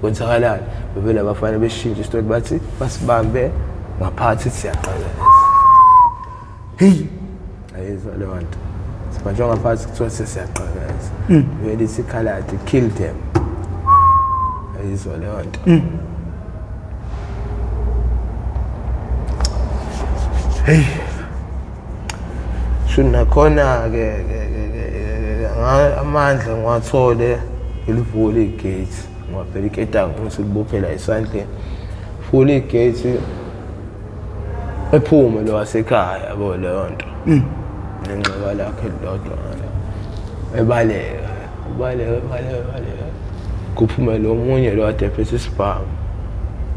kwenzakalani bevele abafana beshintsha isitori bathi basibambe ngaphathi siyaqhaqheza hey ayizwa le nto sibanjwa ngaphathi kuthiwa siyaqhaqheza vele isikhaladi kill them ayizwa le nto hey shuna khona ke amandla ngiwathole ilivule igate ngwaphela iketanga ngisibophela isandleni vule igate ephume lo wasekhaya yabo le nto nenxeba lakhe lodwa ebaleka kuphume lo munye lo ade phethe isibhamu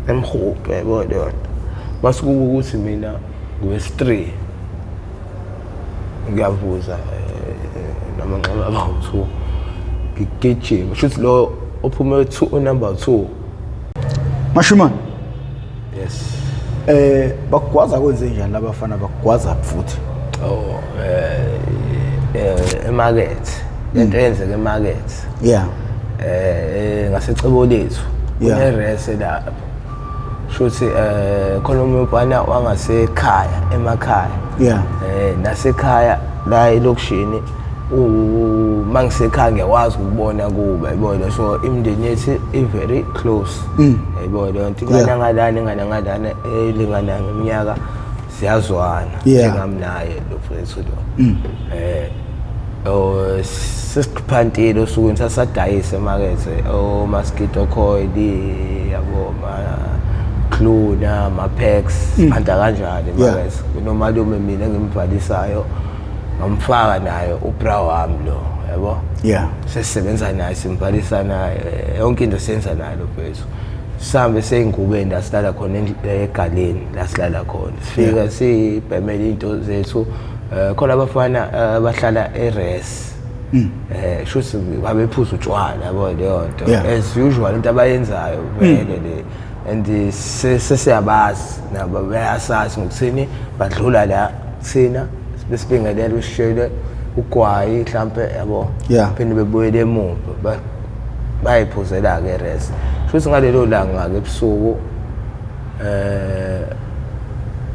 emhubhe yabo le nto basukuba ukuthi mina ngwe-3 ngiyavuza namanxeba abawu-2 ngigijima shuthi lo ophume number 2 Mashumane yes bakugwaza kwenze njani labafana bakugwaza futhi emarket lento yenzeka emarket yeah ngasecebo lethu kunerese lapho shuthi khona umpana wangasekhaya emakhaya yeah nasekhaya la elokishini mangisekhaya ngiyakwazi ukubona kuba yabona so imindeni yethu i very close yabona into inganangalana elingana ngeminyaka siyazwana njengamnaye lo mfowethu lo sisiphantile usuku sasadayisa emakethe mosquito coil yabo Cluna ma packs phanda kanjani emakethe kunomalume mina ngimvalisayo ngamfaka nayo ubra wami lo yabo sesisebenza naye simbhalisa naye yonke into senza nayo lo bhezu sihambe seyingubeni la silala khona egaleni la silala khona sifika sibhemela into zethu khona abafana abahlala eRes shuthi babephuza utshwala yabo leyo nto as usual into abayenzayo vele le and sesiyabazi nabo bayasazi ngokuthini badlula la sina besibingelela ushele ugwayi mhlambe yabo phinde bebuyele emuva bayiphuzela ke res futhi ngalelo langa ke ebusuku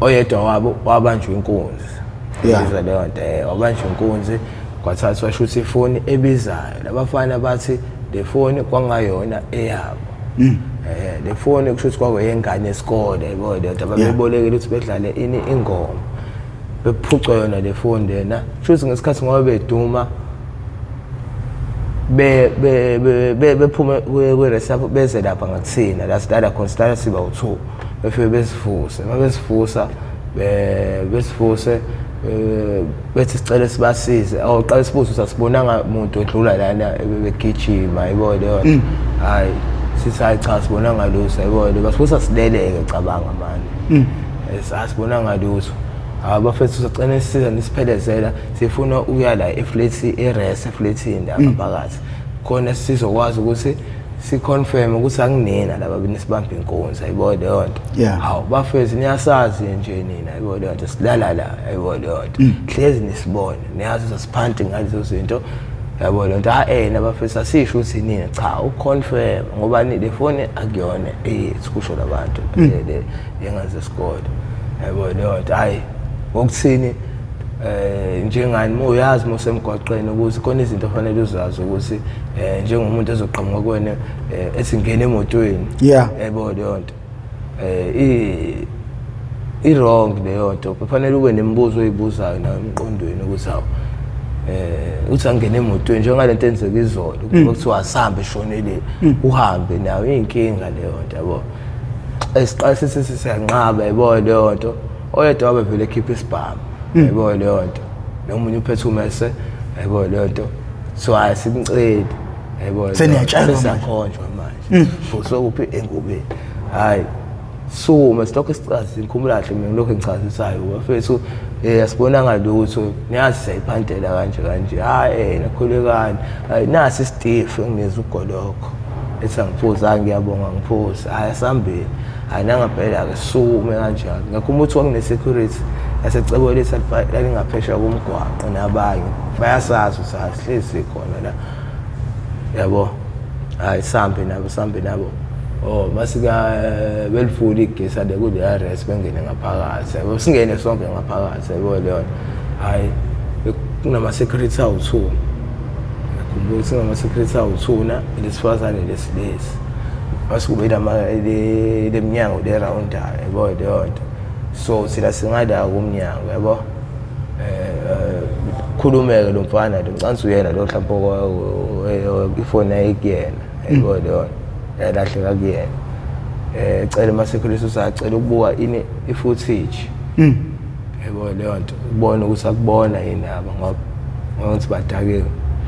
oyedwa wabo wabanjwa inkunzi izwa leyo nto wabanjwa inkunzi kwathathwa shuthi ifoni ebizayo labafana bathi le foni kwangayona eyabo le foni kushuthi kwakuyengane esikole yabo lento babebolekile ukuthi bedlale ingoma bephucwa yona le foni lena shuthi ngesikhathi ngoba beduma bephume kweresapo beze lapha ngakusina la sidala khona sidala siba u2 befike besivusa mabesivusa besivuse bethi sicela sibasize awuqala sibuza sasibonanga umuntu odlula lana begijima yibona yona hayi sithi hayi cha sibonanga lutho yibona basibuza sideleke cabanga manje sasibonanga lutho abafethu sicela sisiza nisiphelezela sifuna ukuya la efleti eRes efletini la phakathi khona sizokwazi ukuthi siconfirm ukuthi akunina laba benisibamba inkonzo ayibona leyo nto hawu bafethu niyasazi nje nina ayibona leyo nto silala la ayibona leyo nto hlezi nisibone niyazi sasiphanti ngalezo zinto yabona leyo nto nabafethu asisho ukuthi nina cha uconfirm ngoba le foni akuyona sikusho labantu le yengaze isikole ayibona leyo nto hayi ngokuthini njengani moyazi mosemgwaqeni ukuthi khona izinto fanele uzazi ukuthi njengomuntu ezoqhamuka kuwena ethi ngene emotweni yebo leyo nto wrong leyo nto kufanele ube nemibuzo oyibuzayo nawe emqondweni ukuthi hawo uthi angene emotweni njengalento enzeka izolo kuthiwa asambe shonele uhambe nawe inkinga leyo nto yabo esiqala sithi siyanqaba yebo leyo nto oyedwa wabe vele ekhipha isibhamu yebo leyo nto nomunye uphethe umese yebo leyo nto so asimceli yebo seniyatshela sakhonjwa manje usokuphi engubeni hayi suma silokho sicazi inkhumulahle mina ngilokho ngichazisayo bafethu asibonanga lutho niyazi siyayiphantela kanje hayi nakhulekani hayi nasi Steve ngizwe ugolokho ethi angiphuza ngiyabonga ngiphuza hayi asambeni hayi nangaphela ke sume kanjalo ngakho ukuthi wami ne-security yasecebo lethu lalingaphesha komgwaqo nabanye bayasazi ukuthi hlezi khona la yabo hayi sambe nabo oh masika belifuli igesi ade kule arrest bengene ngaphakathi yabo singene sonke ngaphakathi yabo leyo hayi kunama security awu2 kumbuka singama security awu2 na lesifazane lesilesi basikubela leminyango le round yabo leyo so sila singada kumnyango yabo khulumeke lo mfana ngicantsi uyena lo mhlawumbe ifoni ayikuyena yabo leyo yalahleka kuyena ecela ama security usacela ukubuka ini i-footage yabo leyo nto ubone ukuthi akubona yini aba ngoba ngokuthi badakeke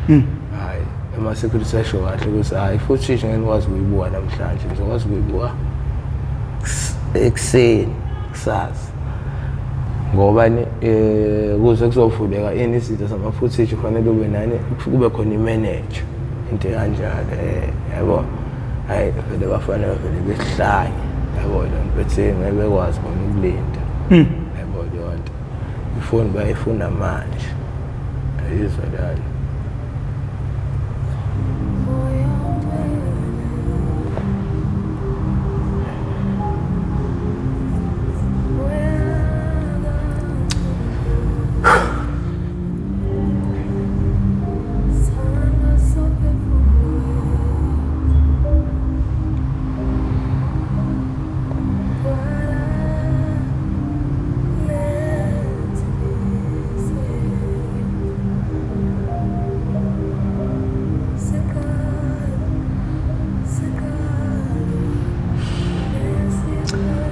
hayi ama security asho kahle ukuthi hayi i-footage ngeke nikwazi ukuyibuka namhlanje ngizokwazi ukuyibuka ekseni kusasa ngoba kuze kuzovuleka ini izinto sama footage kufanele ube nani kube khona i-manager into kanjalo yabo hayi vele bafana vele behlanye yabo bethe ngeke bekwazi bona ukulinda yabo lonto ifoni bayifuna manje ayizwa lana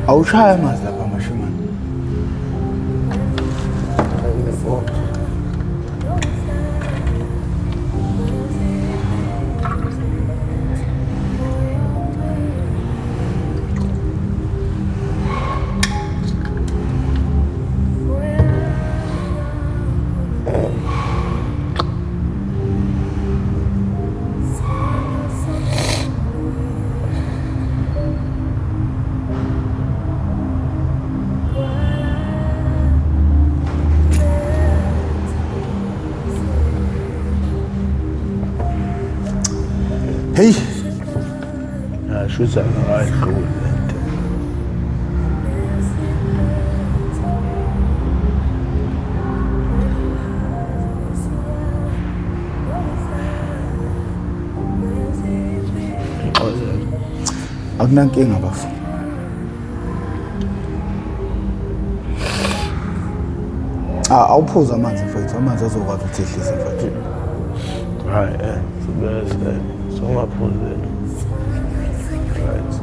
awushaya mazi lapha mashimane hey ashuza ngayidlula lento akunankinga bafu awuphuza amanzi mfethu amanzi azokwazi ukuthehlisa mfethu hayi sibese songaphuzela right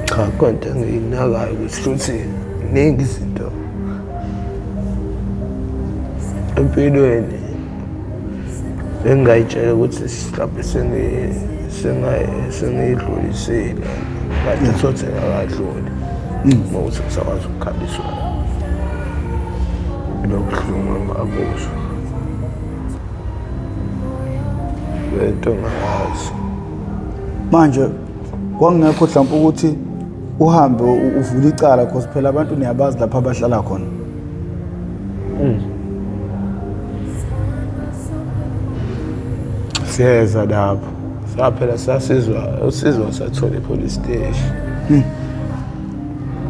cha konke ngiyinakayo ukuthi ningi izinto empilweni engayitshela ukuthi mhlawumbe sengiyidlulisile kanti sothi akadluli ngokuthi kusakwazi ukukhaliswa lokuhlunga abuso lento ngazi manje kwangekho mhlawumbe ukuthi uhambe uvula icala because phela abantu niyabazi lapha abahlala khona siyeza lapho saphela usizwa sathola police station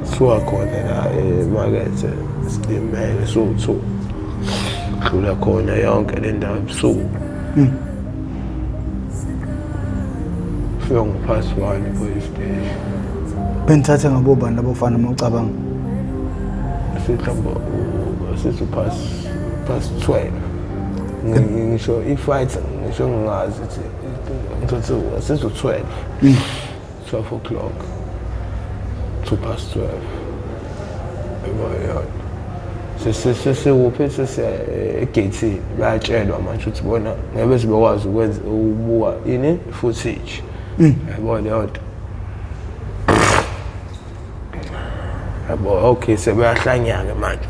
siwakhona la emakethe silimele so dlula khona yonke le ndawo ebusuku fika ngopasi 1 police station benithathe ngabobani abafana mawucabanga sithi past 12 ngisho i-fight ngisho ngingazi ukuthi sithi 12 o'clock 2 past 12 sesewuphi egate bayatshelwa manje ukuthi bona ngeke sibekwazi ukwenza ubuka ini footage yabo leyo nto yabo okay sebayahlanyaka manje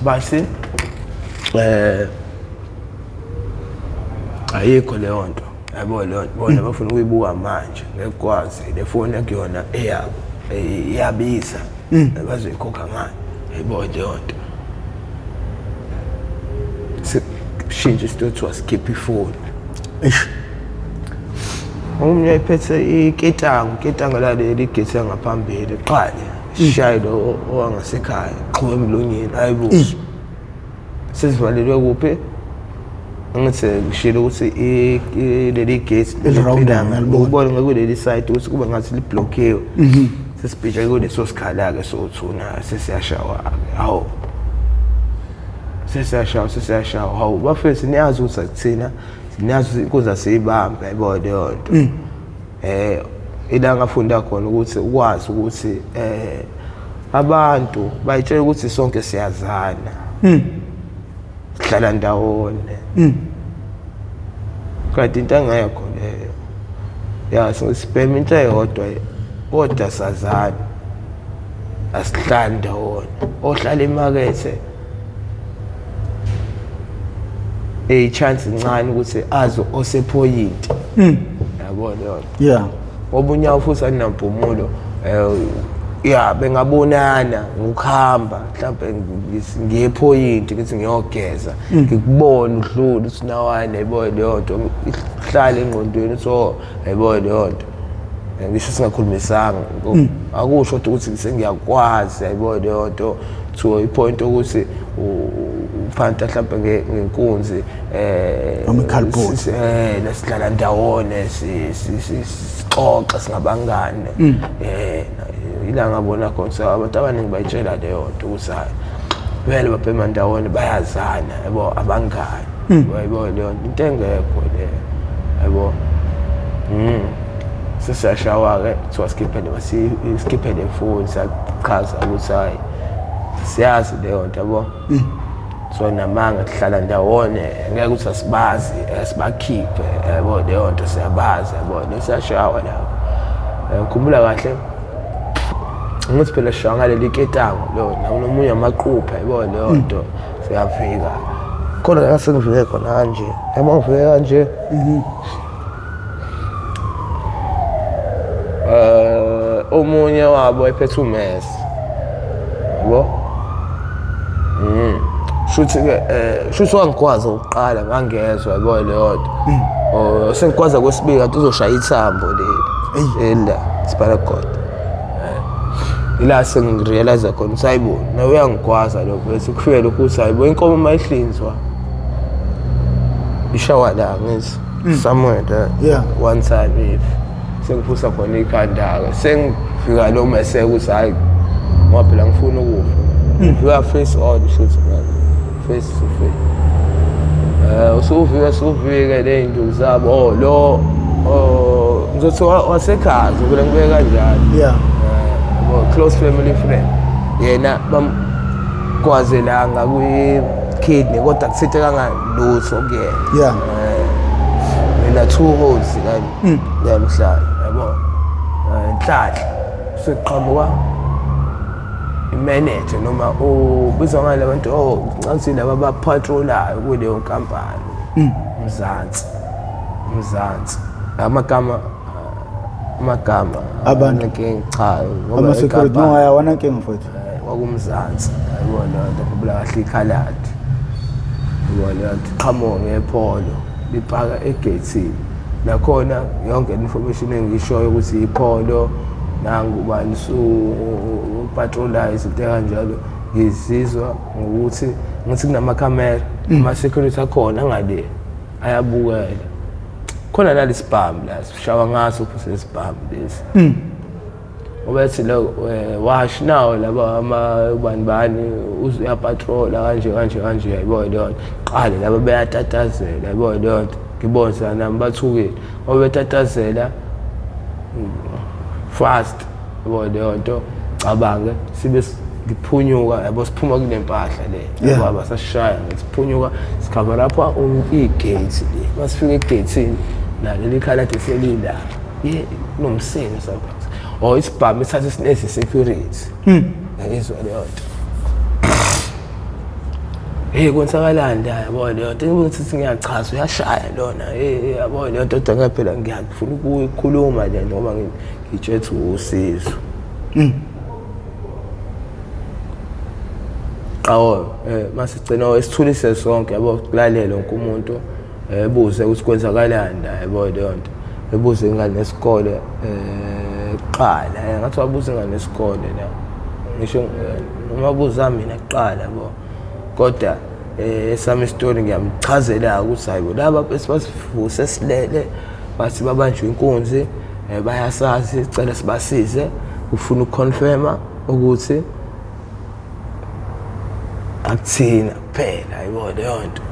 basi ayikho leyo nto yabo leyo nto bona bafuna ukuyibuka manje ngekwazi le phone ekuyona eyabo iyabisa bazoyikhokha ngayo yabo leyo nto shintshe isitothu waskip ifoni eish omunye iphethe iketanga laleli igesi ngaphambili qale shayi lo owangasekhaya xhume emlonyeni ayibuzo sesivalelwe kuphi ngithi ngishilo ukuthi leli gate ubona ngakuleli side ukuthi kuba ngathi liblokiwe sesibhija kuleso sikhala ke sothuna sesiyashawa hawo sesiyashawa hawo bafethu niyazi ukuthi akuthina niyazi kuza siyibambe yabo leyonto ila ngafunda khona ukuthi ukwazi ukuthi abantu bayitshela ukuthi sonke siyazana sihlala ndawonye kanti into engekho leyo yazi sibhema into eyodwa kodwa sazana asihlali ndawonye ohlala emakethe chance incane ukuthi azo osephoyint yabona yeah obunye futhi aninampumulo bengabonana ngokuhamba mhlawumbe ngiyephoyint ngithi ngiyogeza ngikubona udlula ukuthi nawane yabo leyo nto ihlala engqondweni so yabo leyo nto ngisho singakhulumisanga akusho ukuthi sengiyakwazi yabo leyo nto to ipoint ukuthi uphanta mhlawumbe ngenkunzi nesihlala ndawone sixoxa singabangane ila ngabona khona abantu abaningi bayitshela leyo nto ukuthi hayi vele babhema ndawone bayazana yabo abangane yabo leyo into engekho le yabo sesiyashawa ke siwaskiphele phone siyachaza ukuthi hayi siyazi leyo nto yabo so namanga sihlala ndawone ngeke ukuthi asibazi sibakhiphe yabo leyo nto siyabazi yabo nesiyashawa lapho ngikhumbula kahle ngithi phela shaya ngaleli ketango lo nomunye amaqupha yabo leyo nto siyafika khona la sengivike khona kanje yabo ngivike kanje omunye wabo ephethe uMessi yabo shuthi wangikwazi ukuqala ngangezwe yabo leyo nto sengikwazi kwesibili kanti uzoshaya ithambo leli la Spalacod ila sengirealize khona sayibo na uyangikwaza lokho bese kufike lokho sayibo inkomo mayihlinzwa ishawa la ngithi somewhere there one time if sengiphusa khona ikhanda ke sengifika lo mase ukuthi hayi ngoba phela ngifuna ukufa we are face on shoot man face to face usufike le into zabo lo ngizothi wasekhaya vele ngibeke kanjalo close family friend yena bamkwazela kwi-kidney kodwa kusithe kangalutho kuyena mina 2 holes yamhlala yabo inhlanhla seqhamuka imanager noma ubizwa ngale bantu ncansi laba abapatrolayo kuleyo nkampani Mzansi amagama abantu cha ama security no ayawana nkinga mfowethu wakumzansi yabona nto kubula kahle ikhaladi yabona qhamuka ngepolo lipaka egate nakhona yonke information engishoyo ukuthi ipolo nangu ubani patrolize into kanjalo ngizizwa ngokuthi ngithi kunamakhamera ama security akhona ngale ayabukela khona la spam la sishawa ngaso phose spam lesi obethi lo wash now laba ubani uya patrola kanje yabo leyo qale laba beyatatazela yabo leyo ngibonza nami bathukile obetatazela fast yabo leyo nto cabange sibe ngiphunyuka yabo siphuma kulempahla le yabo abasashaya ngiphunyuka sikhava lapha igate le masifika egate naleli khaladi selila nomsini sapha isibhamu isathe sinesi security ngizwa leyo nto konsakalanda yabo leyo nto ukuthi ngiyachaza uyashaya lona yabo leyo nto kodwa ngaphela ngiyafuna ukukhuluma nje ngoba ngitshethe usizo Awu masigcina esithulise sonke yabo kulalele wonke umuntu ebuze ukuthi kwenzakalani la yabo lonto ebuze ingane nesikole qala ngathi wabuza ingane nesikole la ngisho noma buza mina kuqala yabo kodwa esami story ngiyamchazela ukuthi hayibo laba besifuse silele bathi babanjwe inkunzi bayasazi sicela sibasize ufuna ukuconfirma ukuthi akuthina kuphela ayibona yonto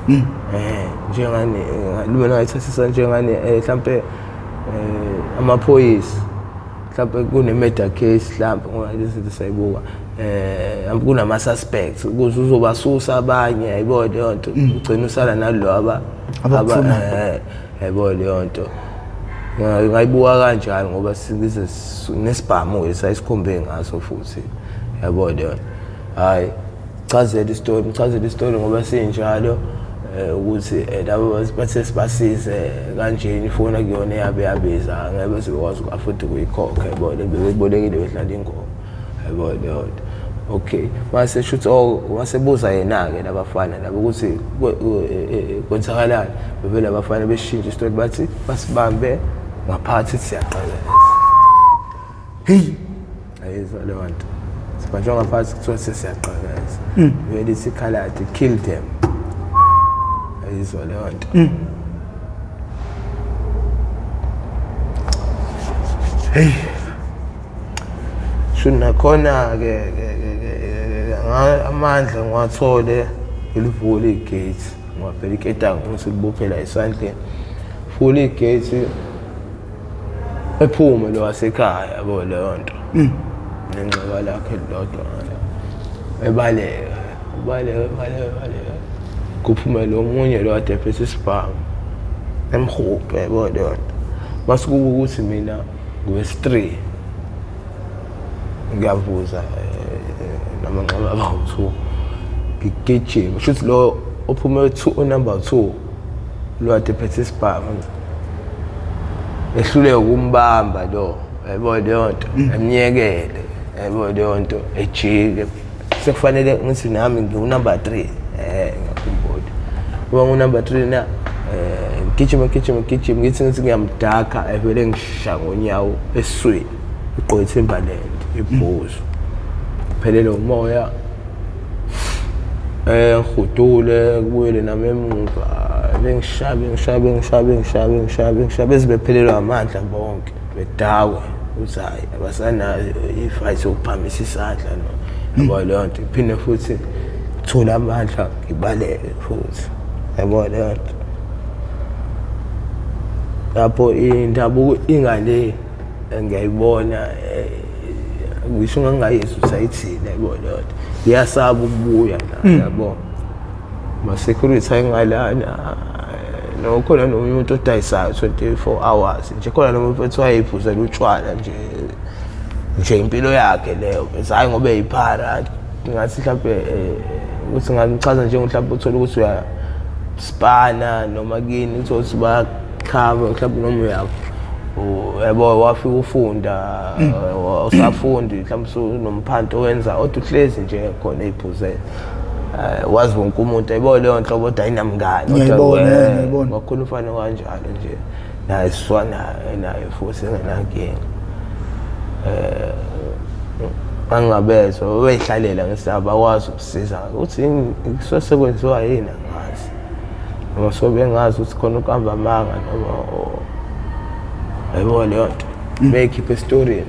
njengani lumena ayithathisa njengani mhlambe amaphoyisa mhlambe kune-murder case mhlambe ngoba izinto sayibuka kunama suspects ukuze uzobasusa abanye ayibona yonto ugcina usala nalo ayibona yonto ngayibuka kanjalo ngoba sibize nesibhamu esayisikhombe ngaso futhi yabona yona hayi chazela istori ngoba sinjalo ukuthi labo bathe sibasize kanjeni ifona kuyona yabe yabiza ngeke sikwazi uku-afford ukuyikhokha yabona bebolekile bedlala ingoma yabona yonto okay mase shoot wasebuza yena-ke labafana labo ukuthi kwenzakalani bevele abafana beshintsha istori bathi basibambe ngaphathi siyaqaleza ayizwa leyo nto sibanjwa ngaphathi kuthiwa siyaqaleza vele isikhaladi kill them ayizwa leyo nto sho nakhona-ke amandla ngiwathole ilivula igate ngivela iketanga ukuthi libophela esandleni vula igate ephume lo wasekhaya yabo leyo nto nenxeba lakhe lodwa ebaleka kuphume lo munye lo ade phethe isibhamu emhubhe yabo leyo nto masikuba ukuthi mina ngowesi-3 ngiyavuza namanxeba abawu-2 ngigijima shuthi lo ophume number 2 lo ade phethe isibhamu ehlule ukumbamba lo yabo leyo nto emnyekele yabo leyo nto ejike sekufanele ngithi nami ngiwu-number 3 ngiyakhumbula ngoba ngu-number 3 na gijima ngithi ngiyamdaka evele ngisha ngonyawo esiswini igqoke Timberland ibhuzu phelele umoya ngihudule kubuyele nami emuva bengishabe ezibephelelwa amandla bonke bedakwe ukuthi hayi abasanayo ifight yokuphamisa isandla no yabo leyo nto iphinde futhi thola amandla ngibaleke futhi yabo leyo nto lapho indabuko ingale ngiyayibona ngisho ngangayizwa usayithina yabo leyo nto iyasaba ukubuya yabo ma-security ayingalana nokhona nomunye umuntu odayisayo 24 hours nje khona nomuntu ethiwa yiphuzela utshwala nje impilo yakhe leyo hayi ngoba eyiphara ngathi mhlawumbe ukuthi ngamchaza nje mhlawumbe uthola ukuthi uyaspana noma kini ukuthi bayakhava mhlawumbe noma yabo wafika ufunda usafundi mhlawumbe unomphanto owenza odwa uhlezi nje khona eyiphuzela wazi wonke umuntu ayibona leyo nhlobo kodwa ayinamngane ngiyayibona wakhona ufana kanjalo nje naye swana naye futhi engenankinga angabezwa weyihlalela ngesaba wazi ukusiza ukuthi sosekwenziwa yini angazi noma sobe ngazi ukuthi khona ukuhamba amanga noma ayibona leyo nto beyikhiphe story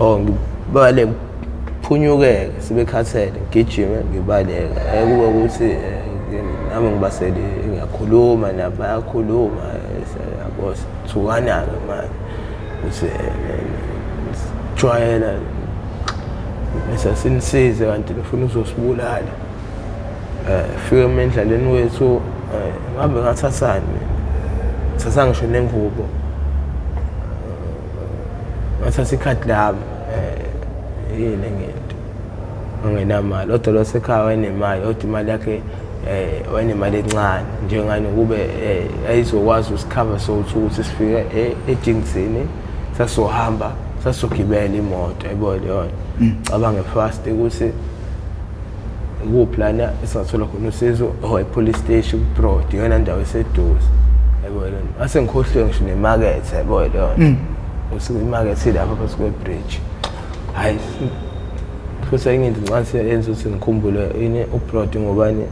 ngibale phunyukeke sibekhathele ngigijime ngibaleka kube ukuthi nami ngibasele ngiyakhuluma nabo bayakhuluma yabo thukana-ke manje ukuthi jwayela nesasinisize kanti nifuna uzosibulala fike emendlaleni wethu ngabe ngathathani thatha ngisho nengubo ngathatha ikhadi lami yini ngento angenamali kodwa lo sekhaya wayenemali kodwa imali yakhe wayenemali encane njengani kube ayizokwazi usikhava sokuthi ukuthi sifike eJinksini sasohamba sasogibela imoto ayibona yona cabange fast ukuthi ukuplana esingathola khona usizo police station Brod iyona ndawo eseduze yabona ase ngikhohlwe ngisho nemarket yabona usuke imarket lapha phakathi kwebridge hayi futhi enye into ngase yenza ukuthi ngikhumbule ini uBrod ngobani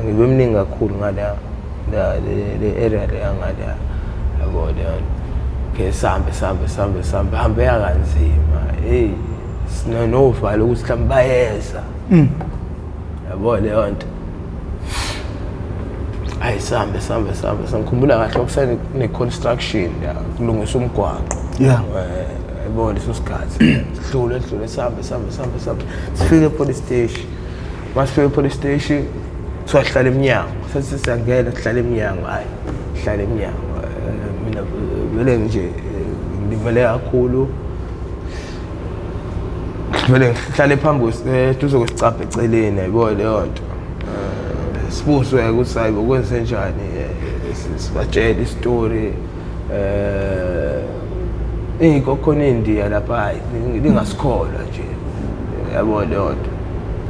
ngibe mningi kakhulu ngala le area le ngala yabona ke sambe hambe yakanzima sinonovalo ukuthi mhlawumbe bayeza yabona leyo nto hayi sambe ngikhumbula kahle okusane ne-construction kulungisa umgwaqo yabona leso sikhathi sidlule sambe sifike police station masifike police station sihlala eminyango sathi siyangena sihlala eminyango hayi sihlala eminyango mina vele nje ngimele kakhulu vele ngihlale phambi duze kwesicabha eceleni yayibona leyo nto sibuzwe ukuthi hayibo kwenze njani sibatshela istory kokhona indiya lapha lingasikholwa nje yabona leyo nto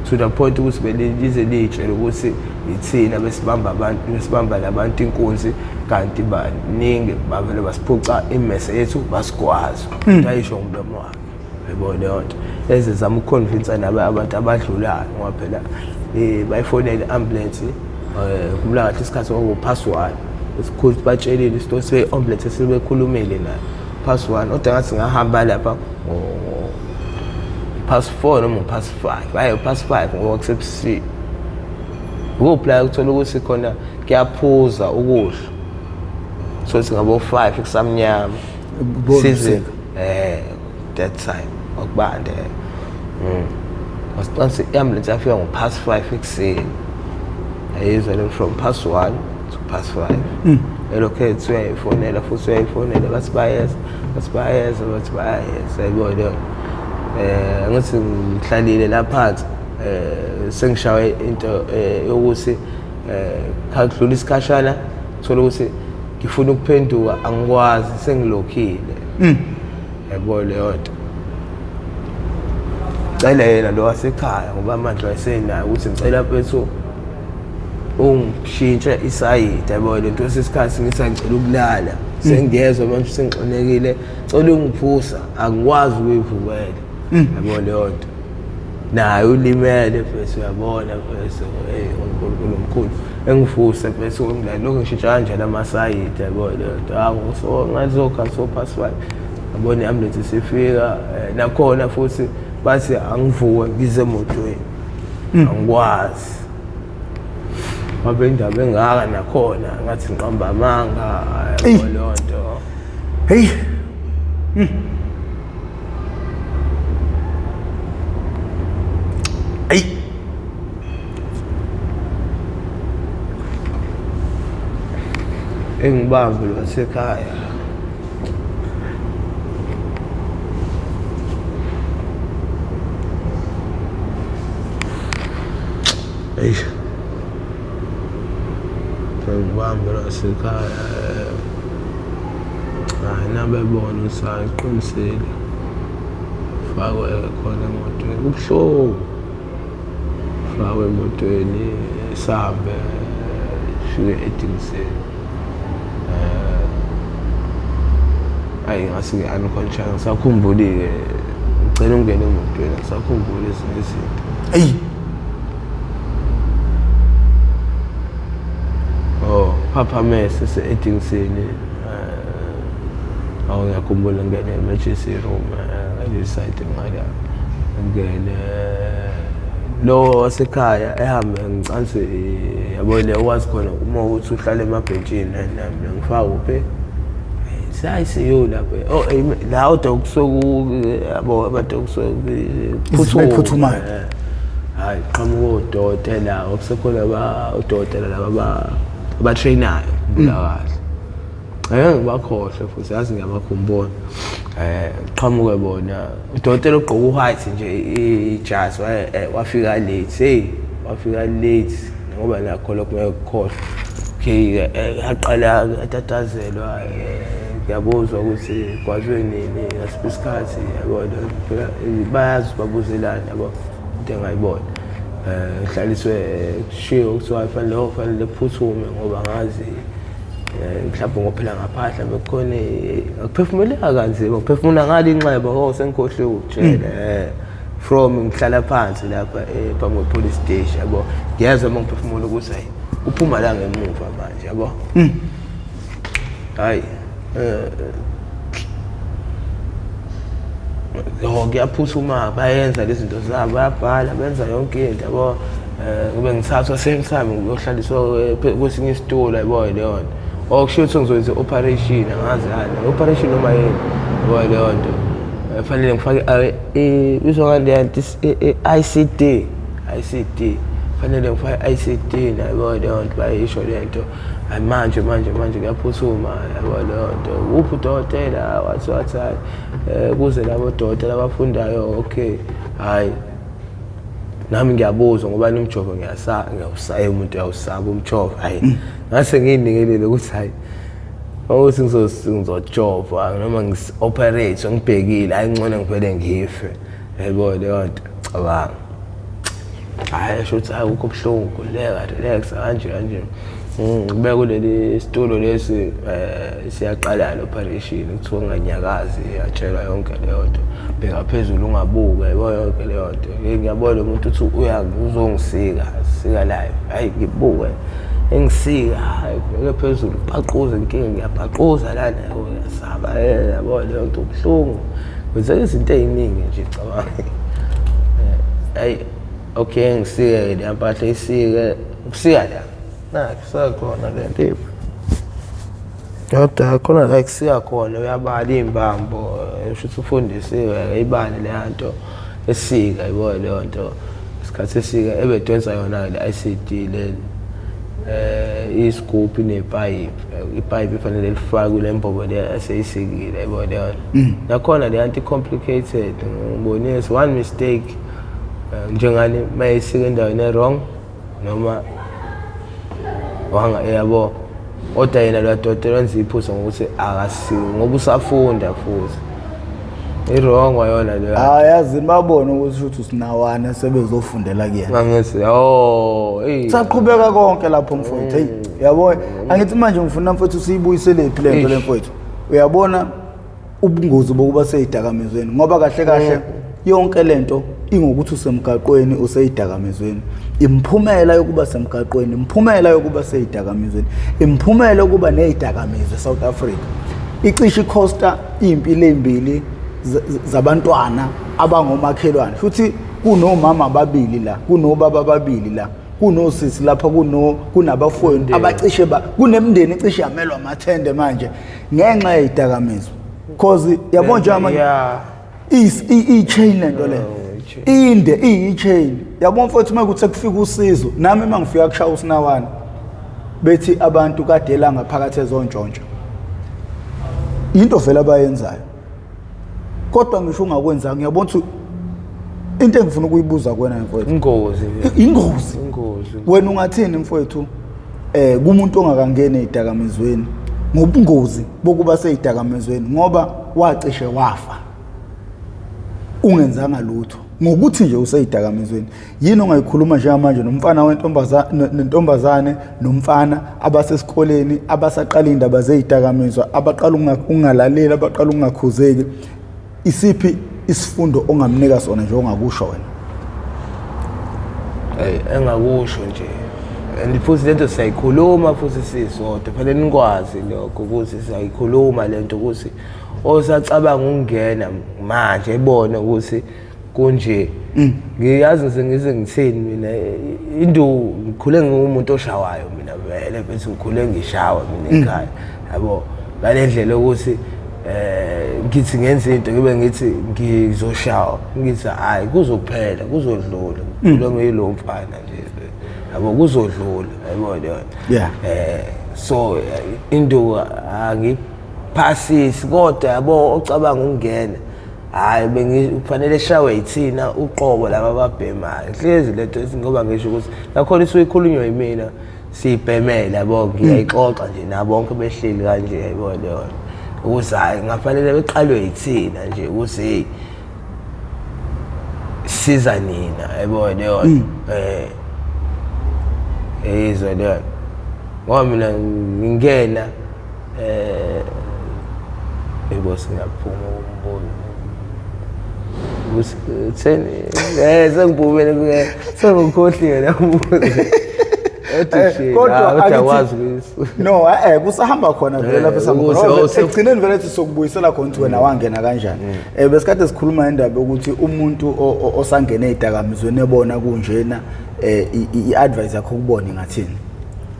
to the point ukuthi belize litshela ukuthi ithina besibamba labantu inkunzi kanti baningi bavele basiphuca imese yethu basigwaza ayisho umlomo wakhe yabona leyo nto eze zama ukuconvince abantu abadlulayo ngoba phela bayifonela i-ambulance kumla kahle isikhathi ngo-+1 esikhulu batshelile isitory se-ambulance esibekhulumile nayo +1 kodwa ngathi ngahamba lapha +4 noma +5 hayi +5 ngoba kusebusuku ukuplaya ukuthola ukuthi khona kuyaphuza ukudla so singabo 5 kusamnyama season that time okubande wasiqanisa i-ambulance yafika ngo-5 ekuseni ayizwa le from +1 to +5 elokhe uyayifonela futhi uyayifonela bathi bayeza yayibona ngathi ngihlalile lapha sengishawe into yokuthi khadlula isikhashana thola ukuthi ngifuna ukuphenduka angikwazi sengilokhile yabona leyo nto cela yena lo wasekhaya ngoba manje wayesenayo ukuthi ngicela mfethu ungishintshe isayidi yabona into sesikhathi ngisangicela ukulala sengiyezwa manje sengixinekile cela ungiphusa angikwazi ukuyivukela yabona leyo nto naye ulimele mfethu uyabona mfethu uNkulunkulu omkhulu engivuse mfethu ngilalo lokho ngishintsha kanjani amasayidi yabona leyo nto so ngazokha so +5 yabona i-ambulance sifika nakhona futhi bathi angivuke ngize emotweni angikwazi babe indaba engaka nakhona ngathi ngiqamba amanga yabona leyo nto hey hey engibambe lwasekhaya hey engibambe lwasekhaya nabebona usaqinisile fakwe khona emotweni ubuhlungu fakwe emotweni sahambe fike edingseni hayi ngasi ngi-unconscious ngisakhumbulile ngicela ungene emotweni ngisakhumbula ezinye izinto hey Papa Mese se-edingseni ngiyakhumbula ngene emergency room ngalesayidi ngala ngene lo wasekhaya ehambe ngicansi yabona wazi khona uma uthi uhlala emabhentshini nami ngifaka uphe sayisiyo lapho la uDoksoku yabo abaDoksoku phuthumayo hayi qhamuka udokotela okusekhona udokotela laba abatrainayo kahle ngibakhohle futhi yazi ngiyabakhumbula qhamuke bona udokotela ogqoka uwhite nje ijazi wafika late ngoba nakho lokho ngekhohle okay yaqala atatazelwa ngiyabuzwa ukuthi kwazwe nini ngasiphi isikhathi yabona bayazi babuzelana yabo into engayibona ngihlaliswe kushiwo kuthiwa fanele phuthume ngoba ngazi mhlawumbe ngophela ngaphandle bekhona akuphefumuleka kanzima ukuphefumula ngale inxeba sengikhohle ukutshela from ngihlala phansi lapha phambi kwe-police station yabo ngiyazwa uma ngiphefumula ukuthi hayi uphuma la ngemuva manje yabo hayi ngiyaphuthuma bayenza lezi zinto zabo bayabhala benza yonke into yabo kube ngithathwa same time ngiyohlaliswa kwesinye isitolo yabo leyo nto okushiwo ukuthi ngizoyenza operation angazi yani operation noma yini yabo leyo nto fanele ngifake izokande ICD fanele ngifake ICD yabo leyo nto bayisho lento manje ngiyaphuthuma yabo leyo nto uphi udokotela wathi kuze labo dokotela abafundayo okay hayi nami ngiyabuzwa ngoba umjovo ngiyawusaya umuntu uyawusaba umjovo hayi ngase nginikelele ukuthi hayi awuthi ngizojova noma ngioperate ngibhekile hayi ngcono ngivele ngife yabo leyo nto cabanga hayi shothi hayi ukho buhlungu kuleka relax kanje ngibeka kuleli situlo lesi siyaqala le operation kuthiwa nganyakazi yatshelwa yonke leyo nto bheka phezulu ungabuka yabo yonke leyo nto ngiyabona umuntu uthi uzongisika sika live hayi ngibuke engisika bheka phezulu baqhuza inkinga ngiyabhaqhuza lana yasaba yabo leyo nto buhlungu kwenza izinto eziningi nje cabanga hayi okay ngisike le mpahla isike ukusika la kusakhona lento iphi kodwa khona la kusiyakhona uyabala imbambo ushuthi ufundisiwe ibane leyanto esika yabo leyo nto isikhathi esika ebedonsa yona le ICD le iscope nepipe ipipe ifanele lifakwe lembobo le eseyisikile yabo leyo nakhona le anti complicated ngibonisa one mistake njengani mayisike endaweni wrong noma wanga yabo oda yena lo dokotela wenza iphutha ngokuthi akasi ngoba usafunda futhi i-wrong wayona le yazi babona ukuthi sinawana sebezofundela kuyena ngithi saqhubeka konke lapho mfowethu hey yabo angithi manje ngifuna mfowethu siyibuyisele iphi lento le mfowethu uyabona ubungozi bokuba seyidakamizweni ngoba kahle yonke lento ingokuthi usemgaqweni useyidakamizweni imphumela yokuba semgaqweni imphumela yokuba seyidakamizweni imphumela yokuba nezidakamizwe eSouth Africa icishe ikhosta impilo ezimbili zabantwana abangomakhelwane futhi kunomama ababili la kunobaba ababili la kunosisi lapha kunabafowenu abacishe kunemndeni icishe yamelwa amathende manje ngenxa yezidakamizwa because yabo nje manje i-chain lento le inde i-chain yabo mfowethu makuthi kufika usizo nami mangifika kushaya usinawana bethi abantu kadela ngaphakathi ezontshontsho into vele abayenzayo kodwa ngisho ungakwenza ngiyabona ukuthi into engifuna ukuyibuza kuwena mfowethu ingozi wena ungathini mfowethu kumuntu ongakangena ezidakamizweni ngobungozi bokuba seyidakamizweni ngoba wacishe wafa ungenzanga lutho ngokuthi nje useyidakamizweni yini ongayikhuluma njengamanje nomfana nentombazane nomfana abasesikoleni abasaqala indaba zezidakamizwa abaqala ungalaleli abaqala ungakhuzeki isiphi isifundo ongamnika sona nje ongakusho wena engakusho nje futhi lento siyayikhuluma futhi sisodwa fanele nikwazi lokho ukuthi siyayikhuluma lento ukuthi osacabanga ukungena manje ebona ukuthi kunje ngiyazi ngize ngithini mina ngikhule ngumuntu oshawayo mina vele bese ngikhule ngishawa mina ekhaya yabo ngalendlela ukuthi ngithi ngenza into ngibe ngithi ngizoshawa ngithi hayi kuzophela kuzodlula lo ngiyilo mfana nje yabo kuzodlula yabo leyo so into angiphasisi kodwa yabo ocabanga ukungena hayi bengifanele shawe yithina uqobo laba ababhemayo hlezi lento ngoba ngisho ukuthi nakhona isuyikhulunywa yimina sibhemela yabo ngiyayixoxa nje nabo bonke behleli kanje yabo leyo ukuthi hayi ngafanele beqalwe yithina nje ukuthi isiza nina yabo leyo izwe leyo ngoba mina ngingena boss ngiyaphuma umbono usitheni sengiphumele kuye sengikhohliwe la umbuzo kodwa akwazi no kusahamba khona vele lapha esamkhona ekugcineni vele sokubuyisela khona ukuthi wena wangena kanjani besikade sikhuluma indaba ukuthi umuntu osangena ezidakamizweni ebona kunjena i-advice yakho kubona ngathini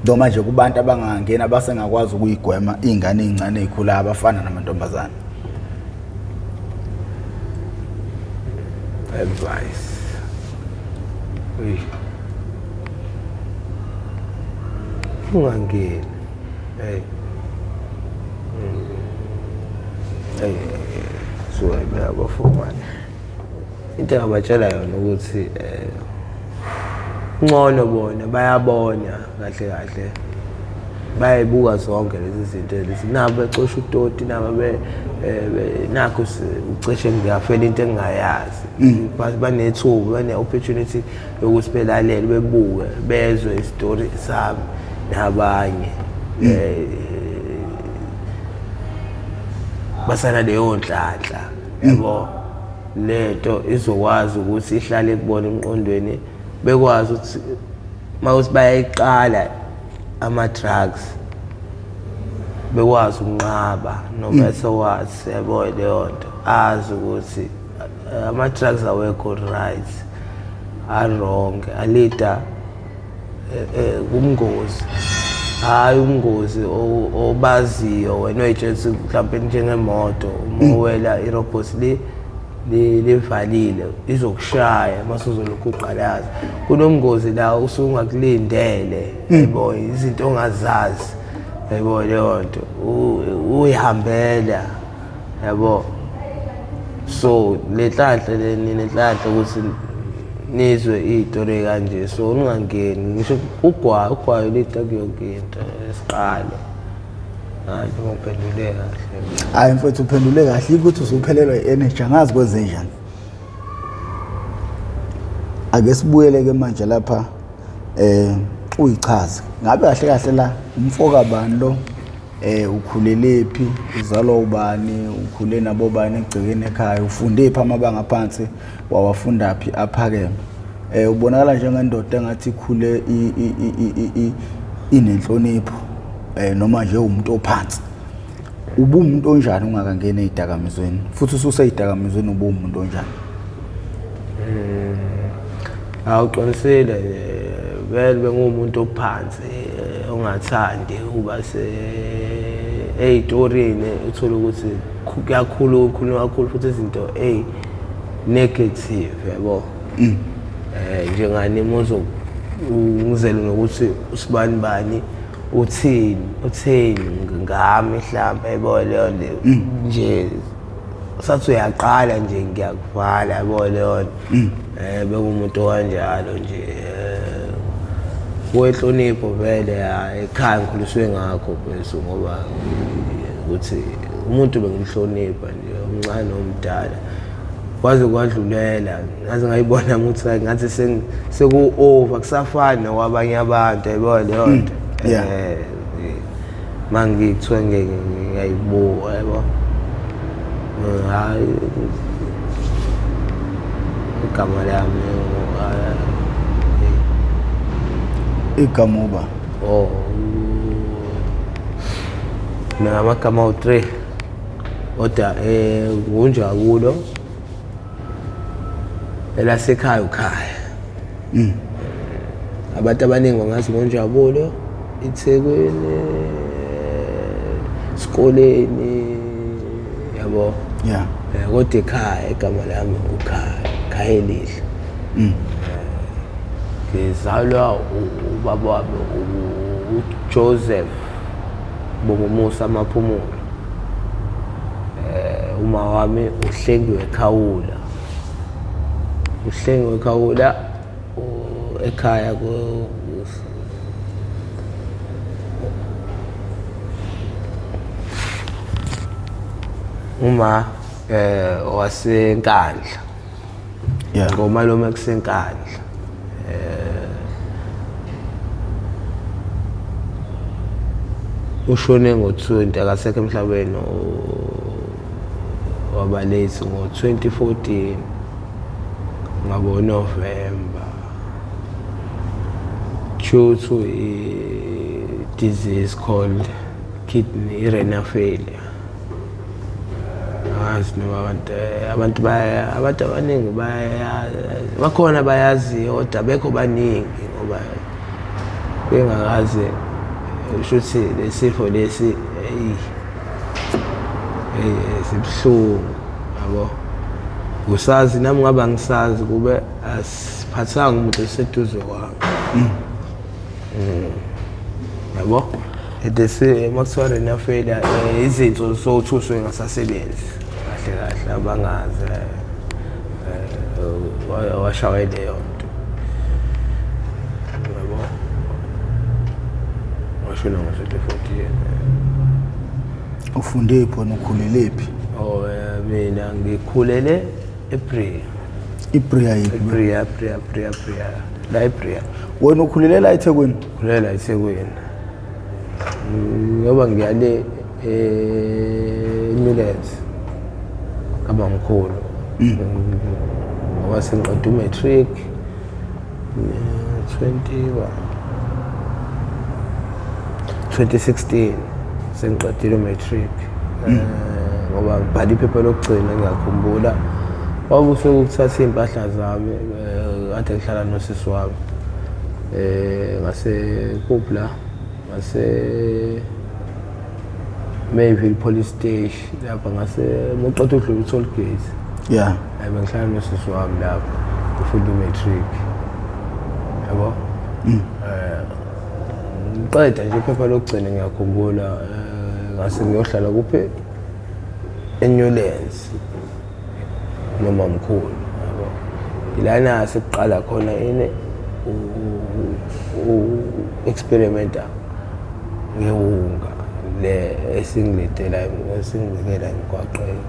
noma nje kubantu abangangena basengakwazi ukuyigwema izingane ezincane ezikhula abafana namantombazana advice ungangeni so abafumana into abatshela yona ukuthi ngcono bona bayabona kahle bayibuka zonke lezi zinto lezi nabo becosha utoti nabo nakho ucishe ngiyafela into engingayazi banethuba bane-opportunity yokuthi belalele bebuke bezwe istory sami nabanye basana leyo nhlanhla yabo lento izokwazi ukuthi ihlale kubona emqondweni bekwazi ukuthi mawuthi bayayiqala ama-drugs bekwazi ukunqaba noma esowathi yabo leyo nto azi ukuthi ama-drugs awekho right a-wrong alida umngozi hayi umngozi obaziyo wena oyitshela mhlawumbe njengemoto uma uwela irobhothi livalile izokushaya masuzolokhu uqalaza kunomngozi la usungakulindele yabo izinto ongazazi yabo leyo nto uyihambela yabo so lenhlanhla lenhlanhla ukuthi nizwe izitori kanje so ungangeni ngisho ugwayo lethaki yonke into esiqalo hayi ngophendule kahle hayi mfowethu uphendule kahle ukuthi usuphelelwa i-energy angazi kwezenjani ake sibuyele ke manje lapha uyichaze ngabe kahle kahle la umfoka bani lo ukhulelephi uzalwa ubani ukhule nabo bani egcekeni ekhaya ufunde phi amabanga phansi wawafunda phi aphakeme ubonakala njengendoda engathi ikhule inenhlonipho noma nje umuntu ophansi ubumuntu onjani ungakangena ezidakamizweni futhi ususeyidakamizweni ubumuntu onjani awuqinisile vele bengumuntu ophansi ongathandi ukuba ey'torini uthole ukuthi kuyakhulunywa kakhulu futhi izinto negative yabo njengani ngizele nokuthi usibani bani utheni ngami mhlawumbe yabo leyo nje sathi uyaqala nje ngiyakuvala yabo leyo bekumuntu kanjalo nje kwehlonipho vele ekhaya ngikhuliswe ngakho bese ngoba ukuthi umuntu bengimhlonipha nje omncane nomdala kwaze kwadlulela ngaze ngayibona ukuthi ngathi seku-over kusafani nokwabanye abantu yabo leyo nto mangikuthiwa ngiyayibuka yabo hayi igama lami igama uba namagama u-3 kodwa ngunjabulo elasekhaya ukhaya abantu abaningi bangazi ngonjabulo iThekwini esikoleni yabo kodwa ekhaya igama lami ukhaya elihle ngizalwa ubaba wami uJoseph Bongumusa Maphumulo uma wami uHlengiwe Khawula ekhaya uma waseNkandla ngomalume kusenkandla ushone ngo-20 akasekho emhlabeni wabalezi ngo-2014 ngabo November due to a disease called kidney renal failure. Abantu abaningi bakhona bayazi kodwa bekho baningi ngoba bengakaze shuthi lesifo lesi sibhlungu yabo usazi nami ngaba ngisazi kube asiphathanga umuntu eseduze kwami yabo edese makuthiwa renal failure izinto sothuswe ngasasebenzi kahle abangazi washawe leyo nto yabo washona ngo-2014 ufunde phona ukhulelephi mina ngikhulele ePriya iPriya la ePriya wena ukhulele la eThekwini khulela eThekwini ngoba ngiyale Millet abamkhulu ngoba sengiqeda umatric 2016 sengiqedile umatric ngoba ngibhala iphepha lokugcina ngiyakhumbula wabuse ukuthatha impahla zami kade ngihlala nosisi wami ngase Kupla ngase Mayville Police Station lapha ngase moqotho udlula toll gate bengihlala nosisi wami lapha ufunda umatric yabo ngiqeda nje iphepha lokugcina ngiyakhumbula ngase ngiyohlala kuphi eNewlands noma mkhulu yabo ilana siqala khona experimenta ngewunga le esingilethela esingibekela emgwaqeni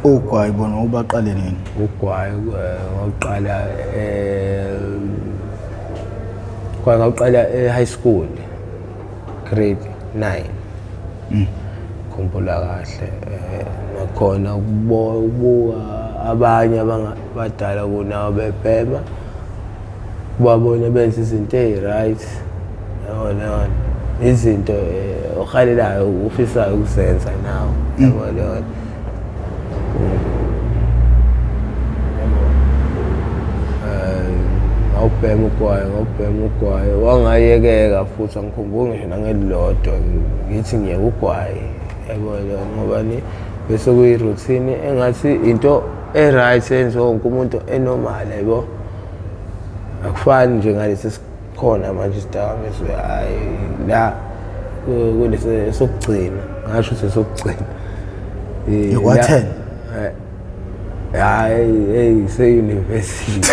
ugwayi bona ubaqale nini ugwayi ngoqala ngaqala high school grade 9 khumbula kahle nakhona ukubuka abanye abadala kunawo bebhema babona benza izinto right yabona izinto ohalelayo ufisayo ukuzenza nawo yabona ngawubhema ugwayi wangayekeka futhi angikhumbuli ngisho nangelilodwa ngithi ngiyeka ugwayi yabona ngoba bese kuyiroutine engathi into right enziwa wonke umuntu enormal yabo akufani nje ngalesi sikhona manje isidakamizwa hayi la kulesi sokugcina ngasho sesokugcina wa10 hayi se-university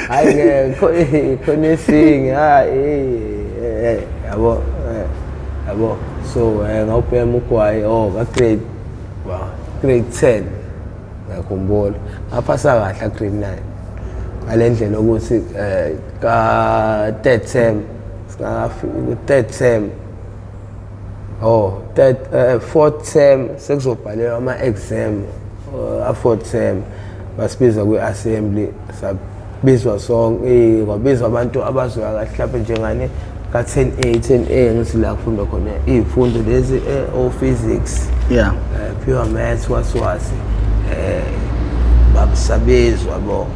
hayi khona esinye hayi yabo so ngawubhema ugwayi ka-grade 10 ngiyakhumbula ngaphasa kahle grade 9 ngale ndlela ukuthi ka-third term fourth term sekuzobhalelwa ama-exam a-fourth term basibiza kwi-assembly sabizwa sonke kwabizwa abantu abazoya kahle mhlawumbe njengane ka-10A ngithi la kufundwa khona iy'fundo lezi o-physics pure maths wasiwasi babisabizwa bo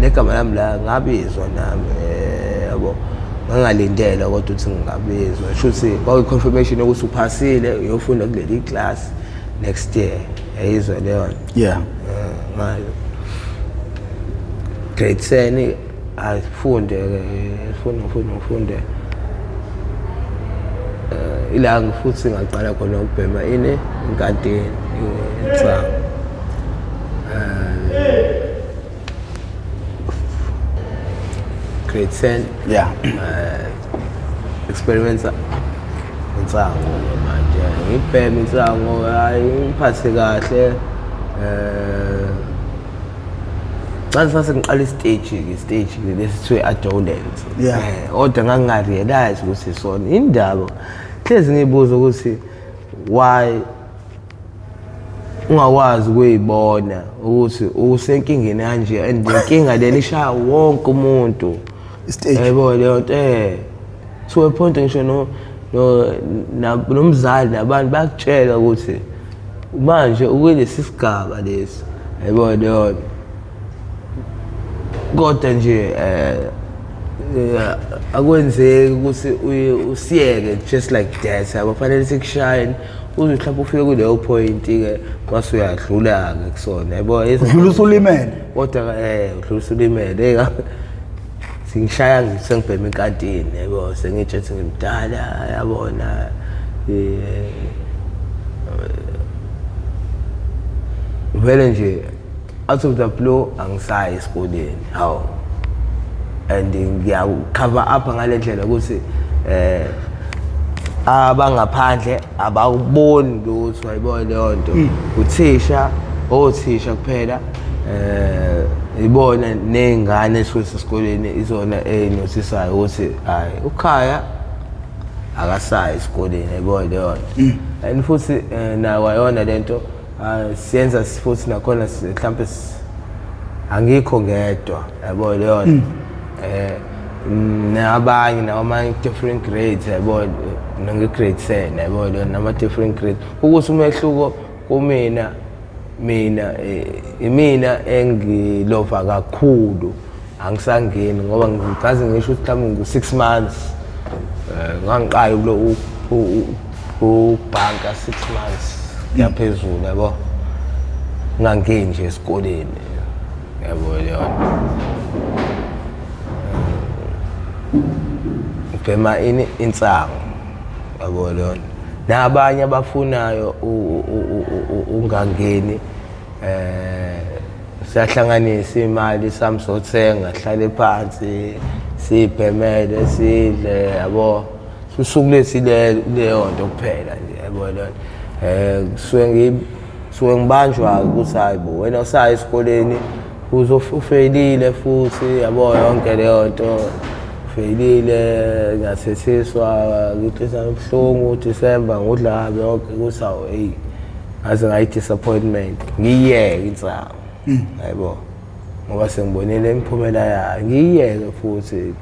negama lami la ngabizwa nami yabo ngangalindela kodwa ukuthi ngingabizwa shuthi kwakuyi-confirmation yokuthi uphasile uyofunda kuleli class next year yayizwa leyo ngayo grade 10 afunde ila futhi ngaqala khona ukubhema inkantini insango grade 10 experimenta insango manje ngibhema insango hayi ngiphathe kahle xa sasengiqala istage lesithiwe adolescence kodwa ngangingarealize ukuthi sona indaba hlezi ngibuza ukuthi why ungakwazi ukuyibona ukuthi usenkingeni kanje and inkinga leli ishaya wonke umuntu yebo leyo nto to a point ngisho nomzali nabantu bakutshela ukuthi manje ukulesi sigaba lesi yebo leyo kodwa nje akwenzeki ukuthi usiyeke just like that abafanele sikushayeni uze mhlawumbe ufike kuleyo point ke mase uyadlula ke kusona yabo udlula usulimele kodwa udlula usulimele singishaya ngisengibhema enkantini yabo sengijethi ngimdala yabona vele nje out of the blue angisayi esikoleni hawo and ngiyacover up ngalendlela ukuthi abangaphandle abakuboni lutho ayibona leyo nto othisha kuphela ibona nezingane esikoleni izona ezinosisayo ukuthi hayi ukhaya akasayi esikoleni ayibona leyo nto and futhi nayo ayona lento siyenza futhi nakhona mhlawumbe angikho ngedwa yabo leyo nabanye nama different grades yabo nge grade 10 yabo nama different grades ukuthi umehluko kumina imina engilova kakhulu angisangeni ngoba ngikaze ngisho ukuthi mhlawumbe ngu6 months ngangiqala kulo ubanka 6 months yaphezulu yabo ngangeni nje esikoleni yabo leyo ubhema insango yabo leyo nabanye abafunayo ungangeni siyahlanganisa imali sami sothenga hlale phansi sibhemele sidle yabo usuku lethi leyo nto kuphela nje yabo leyo suke ngibanjwa ukuthi hayibo wena usaya esikoleni uzofailile futhi yabo yonke leyo nto failile ngathethiswa ngithetha ubuhlungu December ngudlabe yonke kusawo ngaze ngayi disappointment ngiyeke insango hayibo ngoba sengibonile imiphumela yayo ngiyeke futhi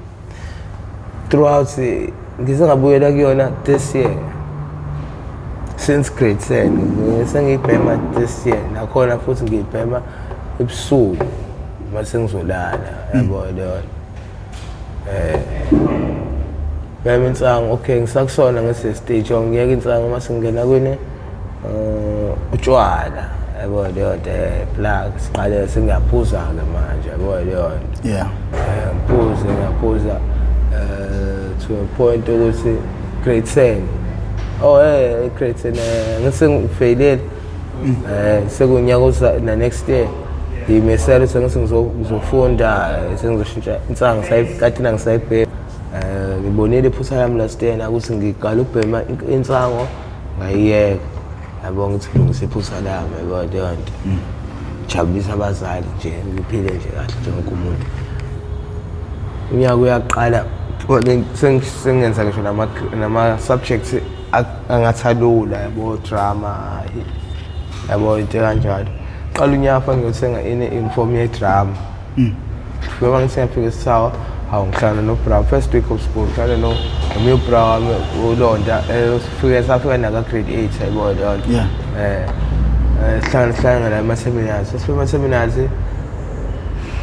throughout ngizengabuyela kuyona this year since grade 10 sengibhema this year nakhona futhi ngibhema ebusuku mase ngizolala yabo leyo bema insango okay ngisakusona ngese stage ngiyeka insango mase ngena kune utshwala yabo leyo plug siqale sengiyaphuza ke manje yabo leyo ngiyaphuza to a point ukuthi grade 10 grade 10 ngisengifeyilele sekunyaka na next year ngimesela ngizofunda sengizoshintsha insango sayikathina ngisayibhema ngibonile iphutha yami last year ukuthi ngiqala ukubhema insango ngayiyeka yabo ngithi ngilungise iphutha lami yabo leyo nto jabulisa abazali nje ngiphile nje kahle njengoba umuntu unyaka uyaqala sengenza ngisho nama subjects angathalula yabo drama yabo into kanjalo qala unyaka ngiyothenga inform ye drama ngoba ngisengafika esawa hawu ngihlala no bra first week of school ngihlala no bra ulonda safika naka grade 8 yabo leyo hlala la seminars sifika seminars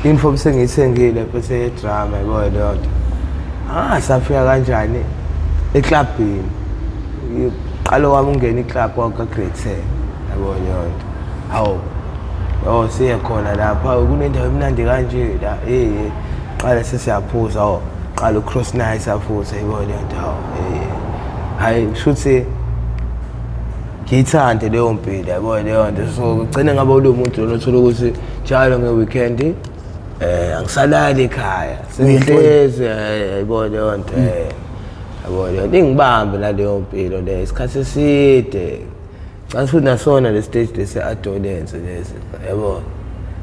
inform sengiyithengile bese drama yabo leyo safika kanjani eclubini qala wami ungena iclub waka grade 10 yabo leyo hawo siya khona lapha kunendawo emnandi kanje la qala sesiyaphuza qala ucross nice afuthi yabo leyo hayi shuthi ngiyithande leyo mpilo yabo leyo nto so ugcine ngaba lo muntu lothola ukuthi njalo ngeweekend angisalali ekhaya sengihlezi yabo leyo nto yabo leyo ngibambe la leyo mpilo le isikhathi eside xa futhi nasona le stage lesi adolescence lesi yabo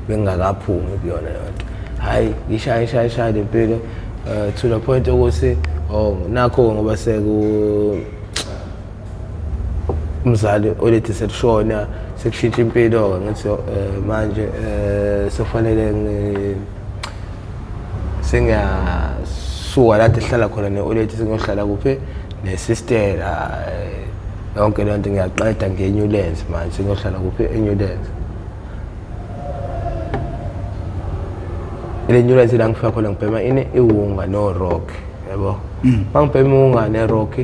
bengakaphumi kuyona yonto hayi ngishaya lempilo to the point ukuthi nakho ngoba umzali olethi sekushona sekushintsha impilo ngithi manje sofanele singasuka lapho ehlala khona neolethi singohlala kuphi nesister yonke lento ngiyaqeda ngeNewlands manje singohlala kuphi eNewlands Newlands la ngifika khona ngibhema iwunga no rock yabo mangibhema iwunga ne rock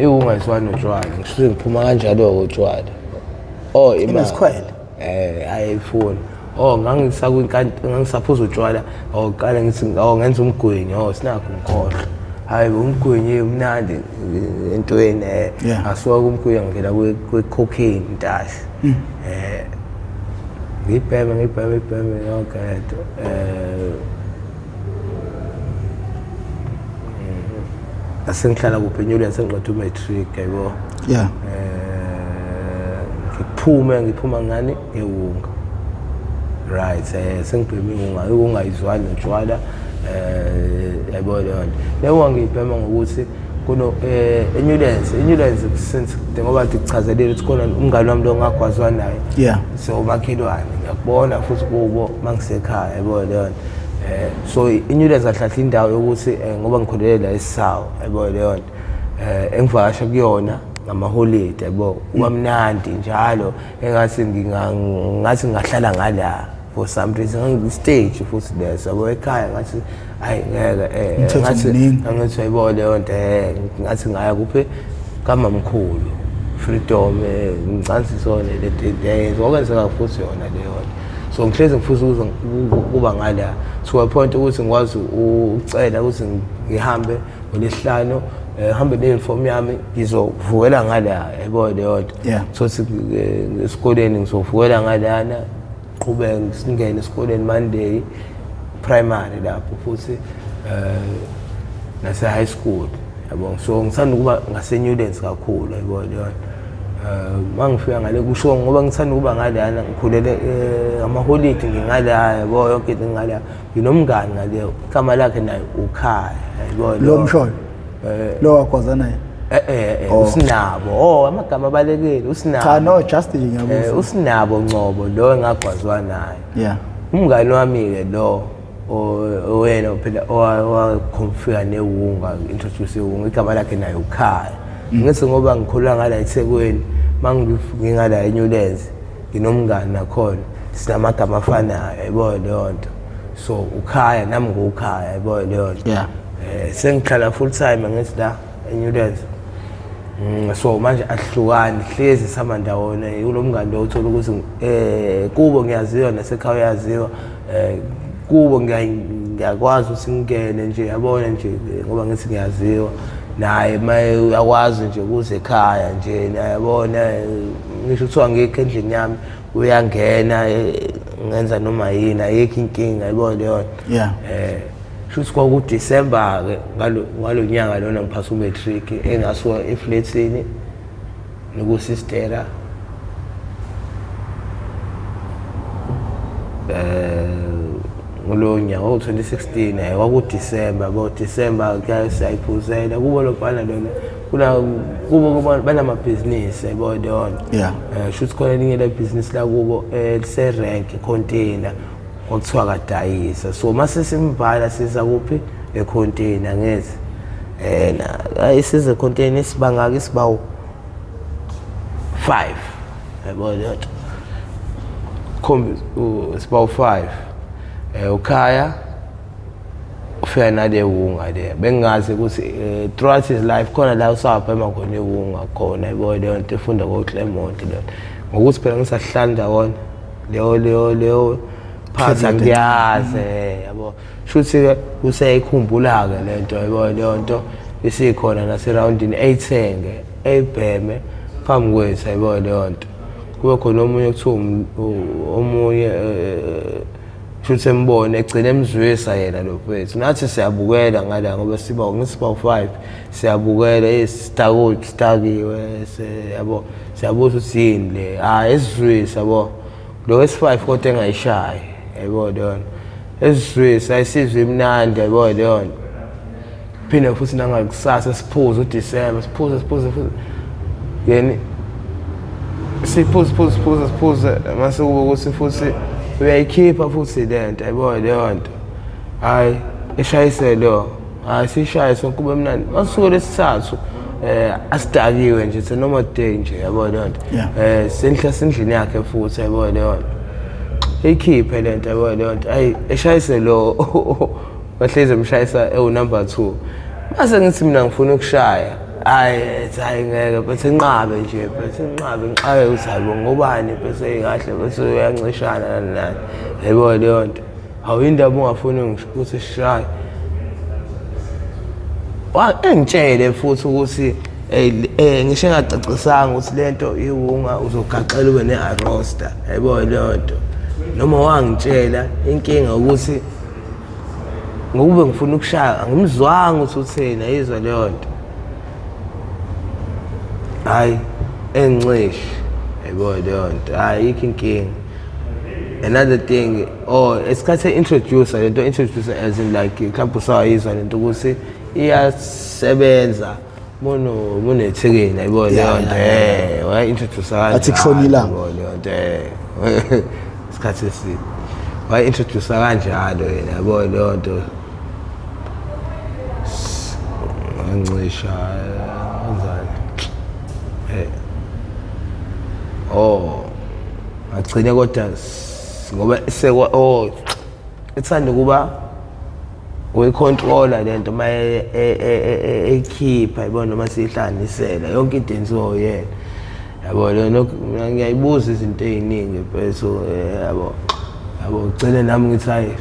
iwunga iswana notshwala ngisuke ngiphuma kanjalo utshwala imasikhwele ayifuni ngangisaphuza utshwala qala ngithi ngenza umgwinyo sinakho ngikhohlwa hayi umgwinyo umnandi entweni asuka kumgwinyo ngivela kwe-cocaine ntashi ngibheme yonke lento asengihlala kuphi eNewlands sengiqeda umatric yabo ngiphuma ngani ngewunga right sengibheme iwunga izwani notshwala yabo leyo ngiyibhema ngokuthi kuno eNewlands since ngoba ndichazelile ukuthi khona umngane wami lo ngagwazwa naye so makhelwane ngiyakubona futhi kubo mangisekhaya yabo leyo so iNewlands ahlahla indawo yokuthi ngoba ngikhulele la eSawu yabo leyo engivakasha kuyona ngama-holiday yabo kwamnandi njalo engathi ngathi ngahlala ngala for some reason ngistage futhi leso yabo ekhaya ngathi hayi ngeke ngathi yabo leyo nto ngathi ngaya kuphi kamamkhulu freedom ngicansi sona le ngokwenzeka futhi yona leyo so ngihlezi ngifisa ukuba ngala to a point ukuthi ngikwazi ukucela ukuthi ngihambe ngolesihlanu hambe ne-uniform yami ngizovukela ngala yabo leyo nto so esikoleni ngizovukela ngalana qhubeka singene esikoleni Monday primary lapho futhi nase high school yabo so ngithanda ukuba ngaseNewlands kakhulu yabo leyo mangifika ngale kusho ngoba ngithanda ukuba ngalana ngikhulele ama-holiday ngingala yabo yonke into ngala nginomngani ngaleyo igama lakhe naye ukhaya yabo lo msholo lo wagwaza naye uSinabo amagama abalekile uSinabo cha no just ngiyabuza uSinabo Ngcobo lo engagwazwa naye umngani wami ke lo wena phela owakhomfika newunga introduce iwunga igama lakhe naye ukhaya ngithi ngoba ngikhulula ngala eThekwini mangingala eNewlands nginomngani nakhona sinamagama afanayo yabo leyo nto so ukhaya nami ngokhaya yabo leyo nto sengihlala full time ngithi la eNewlands so manje ahlukani hlezi samandawone kulo mngani lo uthola ukuthi kubo ngiyaziwa nasekhaya uyaziwa kubo ngiyakwazi ukuthi ngingene nje yabona nje ngoba ngithi ngiyaziwa naye maye uyakwazi nje ukuze ekhaya nje yabona ngisho kuthiwa ngikho endlini yami uyangena ngenza noma yini ayikho inkinga yabona leyo shuthi kwakuDisember ke ngalo nyanga lona ngiphasa umatric engasuka eflatini nokusistera ngolonya 2016 kwakuDisember about December ke siyayiphuzela kubo lo bhala lona kubo banamabhizinisi yabona shuthi khona elinye le business la kubo se-rank container okuthiwa kadayisa so mase simbhala siza kuphi econtainer ngezi isize container isibanga ke sibawu 5 yabona kombi sibawu 5 ukhaya ufika nale wunga le bengazi ukuthi throughout his life khona la usabhema khona ewunga khona yabona leyo nto efunda ngoClermont leyo ngokuthi phela ngisahlala ndawona leyo phatha ngiyazi yabo shuthi ke useyikhumbula ke lento yabo leyo nto isikhona naseroundini eyithenge ebheme phambi kwethu yabo leyo nto kube khona omunye kuthiwa omunye shuthi embone egcina emzwisa yena lo mfethu nathi siyabukela ngala ngoba siba 5 siyabukela stakiwe yabo siyabuza ukuthi yini le esizwisa yabo lo wesi5 kodwa engayishayi yabo leyo esizwe ayisizwe imnandi yabo leyo phinde futhi nangakusasa siphuza uDecember siphuza yeni siphuza mase kube ukuthi futhi uyayikhipha futhi lento yabo leyo nto hayi eshayise lo sishaye sonke kube mnandi masuku lesithathu asidakiwe nje it's a normal day nje yabo leyo nto senhla sendlini yakhe futhi yabo leyo nto ikhiphe lento yabo leyo nto hayi eshayise lo bahleze mshayisa number 2 mase ngithi mina ngifuna ukushaya hayi ngeke bese nqabe nje bese nqabe uthi hayibo ngobani bese kahle bese uyancishana nani yabo leyo nto awindaba ungafuni ngisho ukuthi sishaye engitshele futhi ukuthi ngisho engacacisanga ukuthi lento iwunga uzogaxela ube ne-aroster yabo leyo nto noma wangitshela inkinga ukuthi ngokube ngifuna ukushaya angimzwanga ukuthi uthena yizwa leyo nto hayi engicishe yabo leyo nto hayi ikho inkinga. Another thing esikhathi introduce lento introduce as in like mhlawumbe usayizwa lento ukuthi iyasebenza monethekeni yabo leyo nto waya introduce kanjalo athi kufonila leyo nto isikhathi eside waya introduce kanjalo yena yabo leyo nto angisha kanjani agcine kodwa ngoba ethanda kuba uyicontroller lento maye ekhipha yabona noma sihlanganisela yonke into enziwa yena yabo lo ngiyayibuza izinto eziningi bese yabo ugcine nami ngithi hayi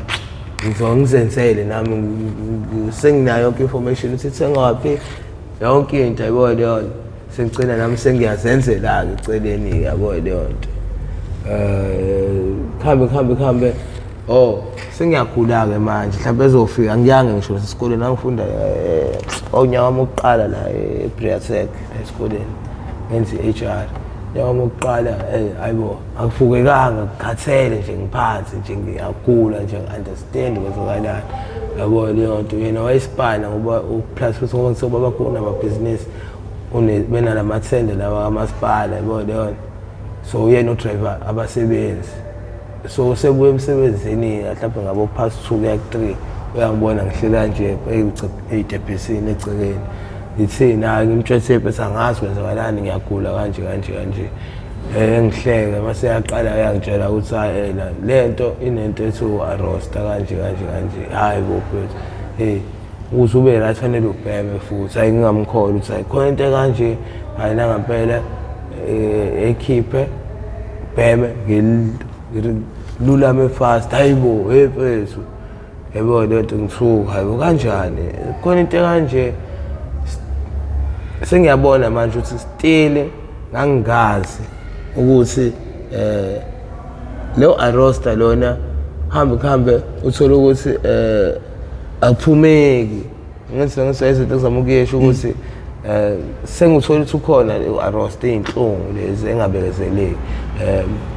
ngizenzele nami senginayo yonke information ukuthi thengaphi yonke into yabo leyo sengicina nami sengiyazenzela ke eceleni yabo leyo nto khambe sengiyakhula ke manje mhlawumbe ezofika ngiyange ngisho esikoleni angifunda onyaka wami oqala la eBreatech esikoleni ngenzi HR nyaka wami oqala hayibo angifukekanga ngikhathele nje ngiphansi nje ngiyagula nje understand kwenzakalani yabo leyo nto yena wayisipana ngoba plus futhi ngoba ngisobaba khona amabhizinisi benala mathende lawa kamasipala yabo leyo so uyena udriver abasebenzi so sebuye emsebenzini mhlawumbe ngabo past 2 kuya 3 uyangibona ngihlela nje eyidebhisini egcekeni ngithina ngimtshetse bese angazi kwenzakalani ngiyagula kanje engihleke mase yaqala yangitshela ukuthi hayi lento inento ethi aroster kanje hayi bophethu ukuze ube right fanele ubheme futhi hayi ngingamkhola ukuthi hayi khona into kanje hayi nangampela ekhiphe bheme ngilulame fast hayibo efethu yabo lento ngithuka hayibo kanjani khona into kanje sengiyabona manje ukuthi still ngangazi ukuthi lo aroster lona hambe uthola ukuthi akuphumeki ngenze izinto ezamukuyesha ukuthi senguthola ukuthi ukhona aroster inhlungu lezi engabekezeleki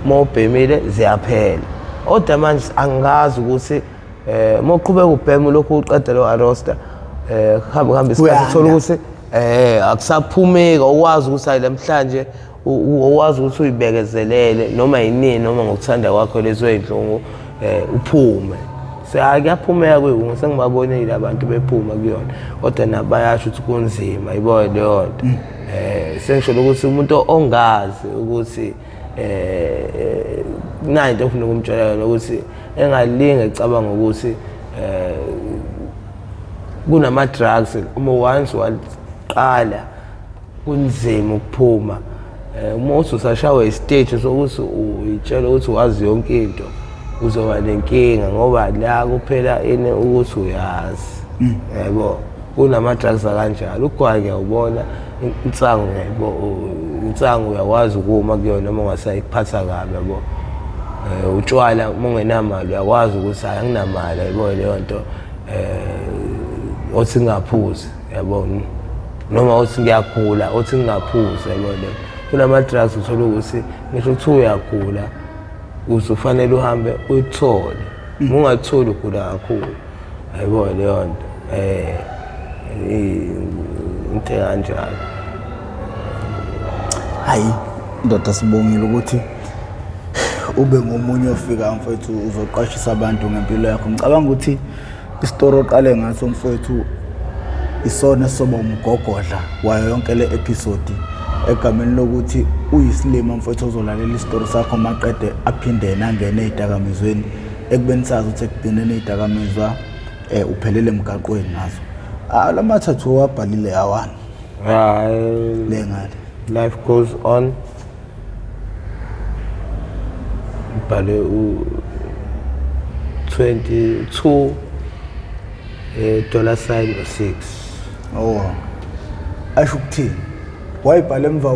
mobhemile ziyaphela kodwa manje angazi ukuthi moqhubeka ubhema lokho uqeda lo aroster hambe isikhathi uthola ukuthi akusaphumeka okwazi ukuthi hayi namhlanje owazi ukuthi uyibekezelele noma yini noma ngokuthanda kwakho lezo zinhlungu uphume kuyaphumeka kuyona sengibabonile abantu bephuma kuyona kodwa nabayasho ukuthi kunzima yibo leyo nto sengisho ukuthi umuntu ongazi ukuthi nayo into ofuna ukumtshela ukuthi engalinge ecabanga ukuthi kunama drugs uma once waqala kunzima ukuphuma uma usashawa istage sokuthi uyitshela ukuthi wazi yonke into uzoba nenkinga ngoba la kuphela ine ukuthi uyazi yabo kunama drugs kanjalo ugwayi uyabona insangu yabo insangu uyakwazi ukuma kuyona noma ungasayiphatha kabi yabo utshwala uma ungenamali uyakwazi ukuthi hayi anginamali yabo leyo nto othi ngaphuzi yabo noma othi ngiyagula othi ngaphuzi yabo leyo kunama drugs uthola ukuthi ngisho ukuthi uyagula uzofanele uhambe uyithole ungatholi ugula kakhulu ayibona leyo nto into kanjalo. Hayi ndoda sibongile ukuthi ube ngomunye ofika mfethu uzoqashisa abantu ngempilo yakho. Ngicabanga ukuthi isitori oqale ngaso mfethu isona soba umgogodla wayo yonke le episode egameni lokuthi uyisilima mfethu ozolalela isitori sakho maqede aphinde nangene ezidakamizweni ekubeni sazi ukuthi ekubineni ezidakamizwa uphelele emgaqweni nazo. Lamathathu wabhalile awani le ngale life goes on bhale $22 $6. Oh asho ukuthini wayibhala emva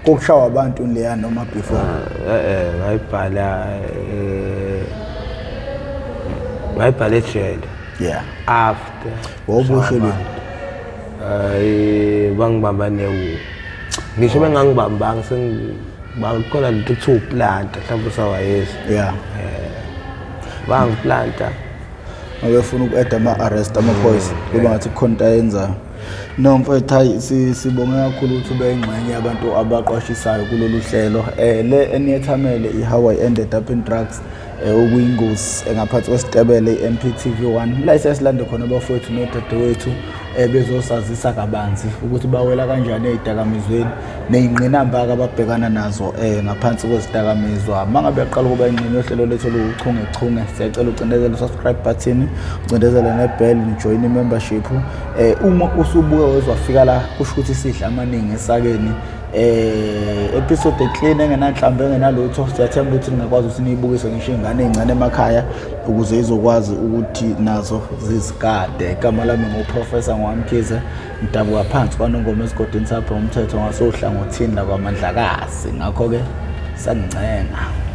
kokushawa abantu leya noma before? Ngayibhala ejele. Yeah. After. Wobushelweni. Bangibamba newu. Ngisho bengangibambanga bakhona lento kuthiwa uplanta mhlawumbe usawayeza. Yeah. Bangiplanta. Ngabefuna uku-add ama-arrest amaphoyisa kuba ngathi kukhona into ayenzayo. No mfethu hayi sibonge kakhulu ukuthi ube ingxenye yabantu abaqwashisayo kulolu hlelo. Le eniyethamele i-How I Ended Up in Drugs okuyingozi engaphansi kwesitebele i-MPTV1 la isesilande khona abafowethu nodadewethu bezosazisa kabanzi ukuthi bawela kanjani ezidakamizweni nezingqinamba ababhekana nazo ngaphansi kwezidakamizwa. Mangabe yaqala ukuba ingxenye yohlelo lethu lokuchungechunge siyacela ucindezele subscribe button, ucindezele nebell, join i-membership. Uma usubuka wezwafika la kusho ukuthi sidla amaningi esakeni episode clean engenanhlambe engenalutho. Siyathemba ukuthi ningakwazi ukuthi niyibukise ngisho ingane ezincane emakhaya ukuze izokwazi ukuthi nazo zizigade. Igama lami nguProfessor Ngwamkhize, ngidabuka phansi kwaNongoma esigodini sapho umthetho ngasohlangothini lakwamandlakazi. Ngakho ke sangincenga.